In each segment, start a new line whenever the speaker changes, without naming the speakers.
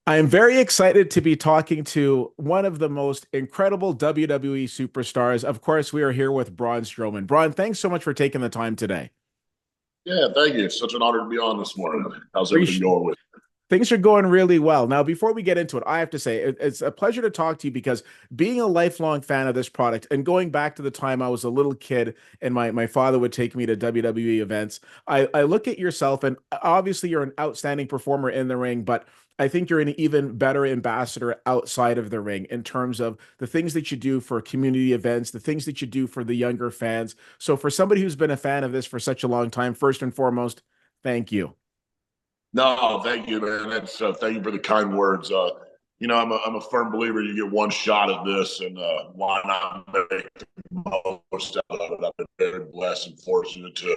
I am very excited to be talking to one of the most incredible WWE superstars. Of course, we are here with Braun Strowman. Braun, thanks so much for taking the time today.
Yeah, thank you. It's such an honor to be on this morning. How's everything
Appreciate
going with
Things are going really well. Now, before we get into it, I have to say it's a pleasure to talk to you because being a lifelong fan of this product and going back to the time I was a little kid and my father would take me to WWE events, I look at yourself and obviously you're an outstanding performer in the ring, but I think you're an even better ambassador outside of the ring in terms of the things that you do for community events, the things that you do for the younger fans. So, for somebody who's been a fan of this for such a long time, first and foremost, thank you.
No, thank you, man. Thank you for the kind words. I'm a firm believer you get one shot at this, and why not make the most out of it? I've been very blessed and fortunate to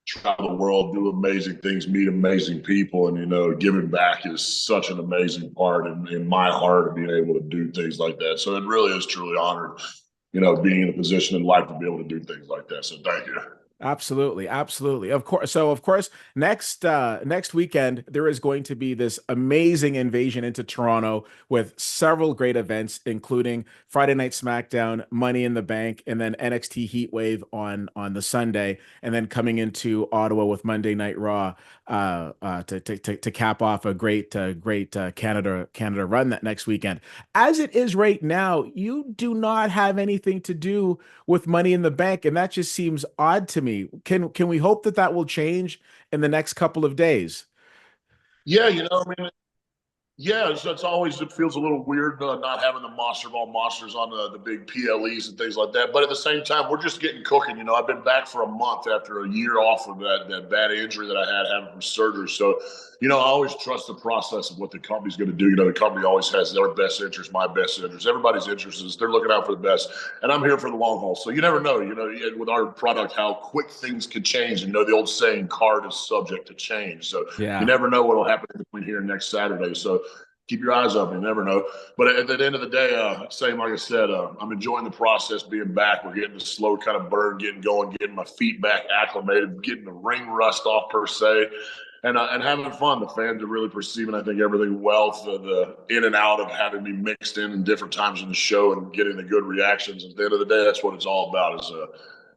travel the world, do amazing things, meet amazing people, and giving back is such an amazing part in my heart of being able to do things like that. So it really is truly honored, being in a position in life to be able to do things like that. So thank you.
Absolutely, absolutely. Of course. So of course, next weekend there is going to be this amazing invasion into Toronto with several great events, including Friday Night SmackDown, Money in the Bank, and then NXT Heatwave on the Sunday, and then coming into Ottawa with Monday Night Raw to cap off a great Canada run that next weekend. As it is right now, you do not have anything to do with Money in the Bank, and that just seems odd to me. Can we hope that that will change in the next couple of days?
Yeah, I mean, yeah, it's always it feels a little weird not having the monster of all monsters on the big PLEs and things like that. But at the same time, we're just getting cooking. I've been back for a month after a year off of that bad injury that I had having from surgery. So, I always trust the process of what the company's going to do. The company always has their best interest, my best interest, everybody's interests. Is they're looking out for the best, and I'm here for the long haul. So you never know. With our product, how quick things could change. The old saying, "Card is subject to change." So you
Yeah.
never know what will happen between here and next Saturday. So keep your eyes open. You never know. But at the end of the day, same like I said, I'm enjoying the process being back. We're getting the slow kind of burn, getting going, getting my feet back acclimated, getting the ring rust off per se, and having fun. The fans are really perceiving, I think, everything well. The in and out of having me mixed in different times in the show and getting the good reactions. At the end of the day, that's what it's all about: is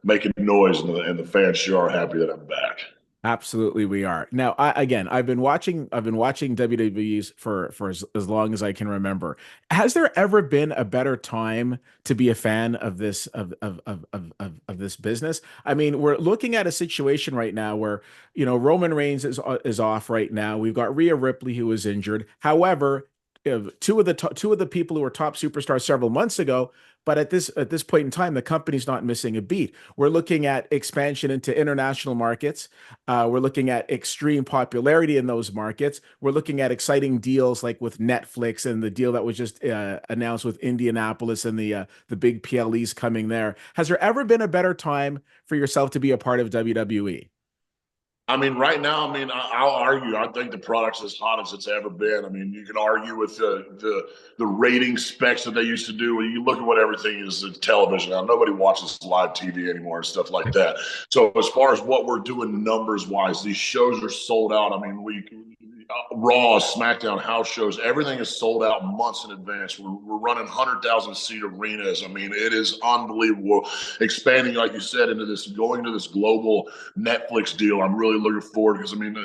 making noise, and the fans sure are happy that I'm back.
Absolutely, we are. Now, I've been watching WWE's for as long as I can remember. Has there ever been a better time to be a fan of this business? I mean, we're looking at a situation right now where, Roman Reigns is off right now. We've got Rhea Ripley who is injured. However, two of the people who were top superstars several months ago, but at this point in time, the company's not missing a beat. We're looking at expansion into international markets. We're looking at extreme popularity in those markets. We're looking at exciting deals like with Netflix and the deal that was just announced with Indianapolis and the big PLEs coming there. Has there ever been a better time for yourself to be a part of WWE?
I mean, right now, I mean, I'll argue. I think the product's as hot as it's ever been. I mean, you can argue with the rating specs that they used to do. When you look at what everything is in television now, nobody watches live TV anymore and stuff like that. So, as far as what we're doing numbers wise, these shows are sold out. I mean, we Raw, SmackDown, house shows, everything is sold out months in advance. We're running 100,000 seat arenas. I mean, it is unbelievable. Expanding, like you said, into this, going to this global Netflix deal. I'm really looking forward because, I mean,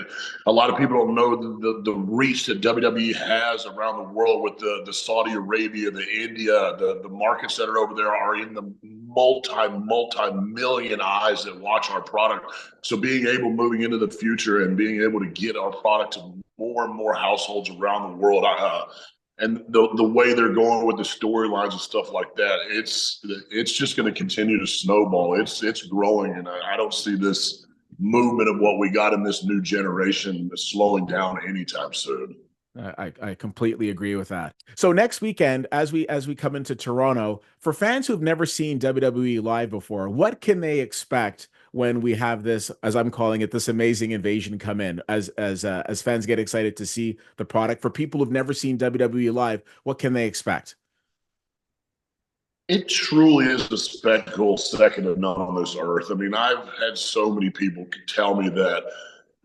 a lot of people don't know the reach that WWE has around the world with the Saudi Arabia, the India, the markets that are over there are in the multi million eyes that watch our product. So being able moving into the future and being able to get our product to more and more households around the world, and the way they're going with the storylines and stuff like that, it's just going to continue to snowball. It's growing, and I don't see this movement of what we got in this new generation slowing down anytime soon.
I completely agree with that. So next weekend, as we come into Toronto, for fans who've never seen WWE live before, what can they expect when we have this, as I'm calling it, this amazing invasion come in? As fans get excited to see the product, for people who've never seen WWE live, what can they expect?
It truly is a spectacle second to none on this earth. I mean, I've had so many people tell me that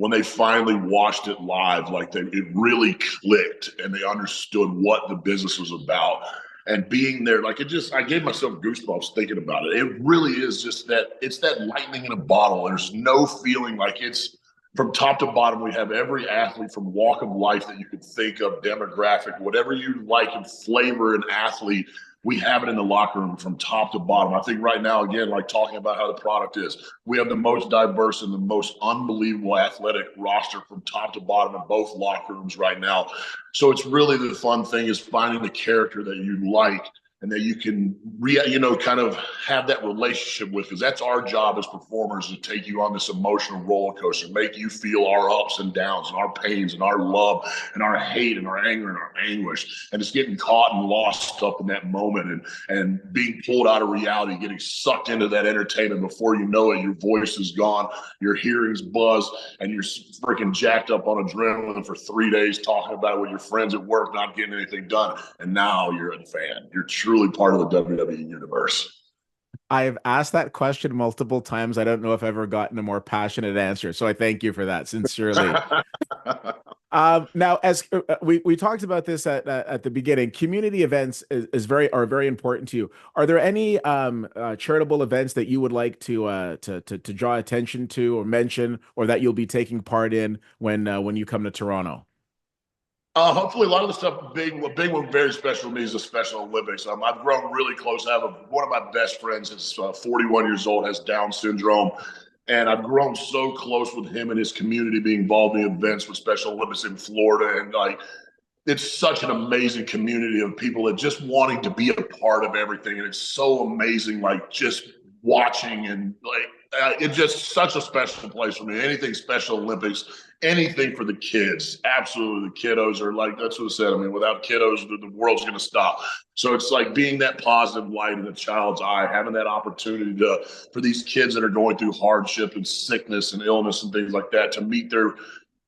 when they finally watched it live, like it really clicked and they understood what the business was about. And being there, like it just, I gave myself goosebumps thinking about it. It really is just that it's that lightning in a bottle. There's no feeling like it's from top to bottom. We have every athlete from walk of life that you could think of, demographic, whatever you like and flavor an athlete, we have it in the locker room from top to bottom. I think right now, again, like talking about how the product is, we have the most diverse and the most unbelievable athletic roster from top to bottom in both locker rooms right now. So it's really the fun thing is finding the character that you like and that you can kind of have that relationship with, because that's our job as performers, to take you on this emotional roller coaster, make you feel our ups and downs and our pains and our love and our hate and our anger and our anguish, and it's getting caught and lost up in that moment and being pulled out of reality, getting sucked into that entertainment. Before you know it, your voice is gone, your hearing's buzzed, and you're freaking jacked up on adrenaline for 3 days talking about it with your friends at work, not getting anything done, and now you're a fan. You're truly part of the WWE universe.
I've asked that question multiple times. I don't know if I've ever gotten a more passionate answer. So I thank you for that, sincerely. Now, as we talked about this at the beginning, community events are very important to you. Are there any charitable events that you would like to draw attention to or mention, or that you'll be taking part in when you come to Toronto?
Hopefully, a lot of the stuff, big one, very special to me is the Special Olympics. I've grown really close. One of my best friends is 41 years old, has Down syndrome, and I've grown so close with him and his community, being involved in events with Special Olympics in Florida, and like it's such an amazing community of people that just wanting to be a part of everything, and it's so amazing, like just watching and like it's just such a special place for me. Anything Special Olympics, anything for the kids, absolutely. The kiddos are like, that's what I said. I mean, without kiddos, the world's going to stop. So it's like being that positive light in a child's eye, having that opportunity for these kids that are going through hardship and sickness and illness and things like that, to meet their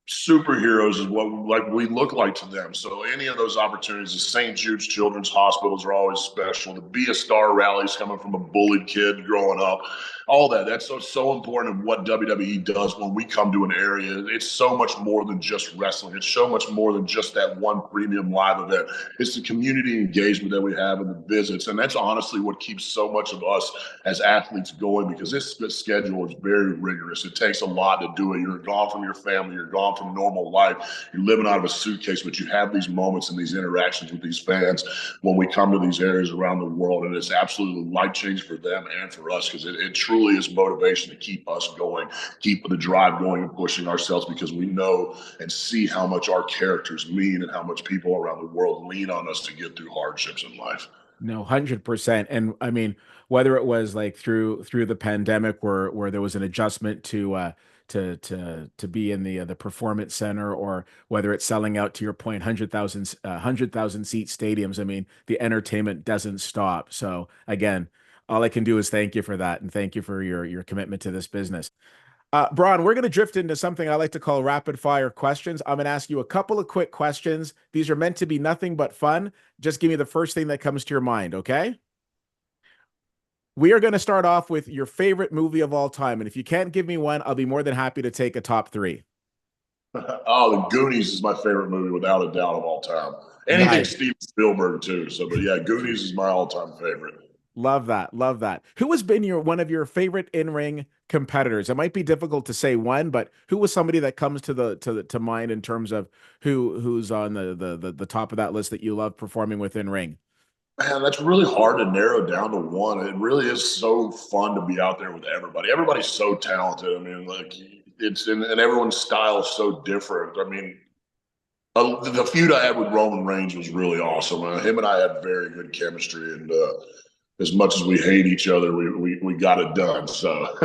superheroes is what like we look like to them. So any of those opportunities, the St. Jude's Children's Hospitals are always special. The Be a Star rallies coming from a bullied kid growing up, all that. That's so important of what WWE does when we come to an area. It's so much more than just wrestling. It's so much more than just that one premium live event. It's the community engagement that we have in the visits. And that's honestly what keeps so much of us as athletes going, because this schedule is very rigorous. It takes a lot to do it. You're gone from your family. You're gone from normal life. You're living out of a suitcase, but you have these moments and these interactions with these fans when we come to these areas around the world. And it's absolutely life-changing for them and for us, because it truly is motivation to keep us going, keep the drive going and pushing ourselves, because we know and see how much our characters mean and how much people around the world lean on us to get through hardships in life.
No, 100%. And I mean, whether it was like through the pandemic where there was an adjustment to be in the performance center, or whether it's selling out, to your point, 100,000 seat stadiums. I mean, the entertainment doesn't stop. So again, all I can do is thank you for that, and thank you for your commitment to this business. Braun, we're going to drift into something I like to call rapid fire questions. I'm going to ask you a couple of quick questions. These are meant to be nothing but fun. Just give me the first thing that comes to your mind, okay? We are going to start off with your favorite movie of all time. And if you can't give me one, I'll be more than happy to take a top three.
Oh, The Goonies is my favorite movie without a doubt of all time. Anything
Nice.
Steven Spielberg too. So, but yeah, Goonies is my all-time favorite.
Love that. Love that. Who has been one of your favorite in-ring competitors? It might be difficult to say one, but who was somebody that comes to mind in terms of who's on the top of that list that you love performing with in ring?
Man, that's really hard to narrow down to one. It really is so fun to be out there with everybody. Everybody's so talented. I mean, like and everyone's style is so different. I mean, the feud I had with Roman Reigns was really awesome. Him and I had very good chemistry, and as much as we hate each other, we got it done. So,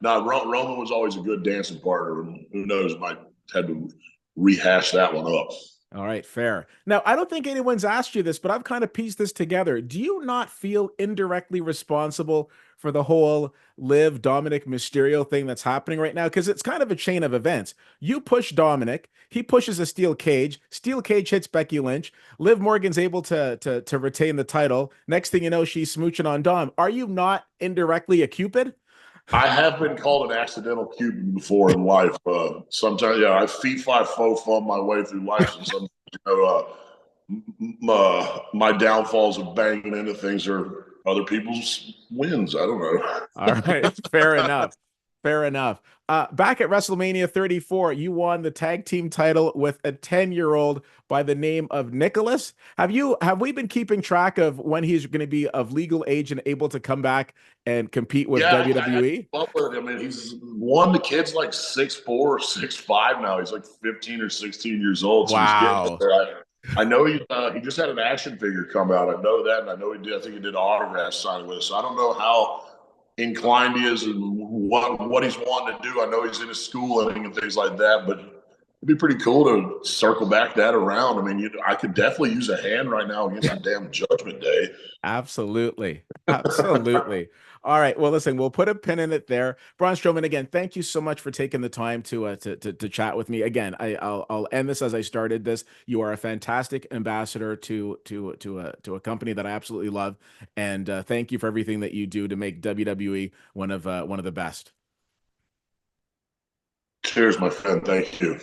no, Roman was always a good dancing partner, and who knows, might have to rehash that one up.
All right, fair. Now, I don't think anyone's asked you this, but I've kind of pieced this together. Do you not feel indirectly responsible for the whole Liv Dominic Mysterio thing that's happening right now? Because it's kind of a chain of events. You push Dominic, he pushes a steel cage hits Becky Lynch, Liv Morgan's able to retain the title. Next thing you know, she's smooching on Dom. Are you not indirectly a cupid?
I have been called an accidental cupid before in life. Sometimes, yeah, I fee fi fo fum my way through life, and sometimes, my downfalls of banging into things are other people's wins. I don't know.
All right, fair enough. Fair enough. Back at WrestleMania 34, you won the tag team title with a 10-year-old by the name of Nicholas. Have we been keeping track of when he's going to be of legal age and able to come back and compete with
Yeah, I
WWE?
keep up with it. I mean, he's one. The kid's like 6'4", 6'5" now. He's like 15 or 16 years old, so he's getting
Wow.
there. I know he just had an action figure come out. I know that, and I know he did. I think he did autograph signing with us. So I don't know how inclined he is and what he's wanting to do. I know he's into schooling and things like that, but it'd be pretty cool to circle back that around. I mean, I could definitely use a hand right now against the damn Judgment Day.
Absolutely. Absolutely. All right. Well, listen, we'll put a pin in it there. Braun Strowman, again, thank you so much for taking the time to chat with me. Again, I'll end this as I started this. You are a fantastic ambassador to a company that I absolutely love, and thank you for everything that you do to make WWE one of the best.
Cheers, my friend. Thank you.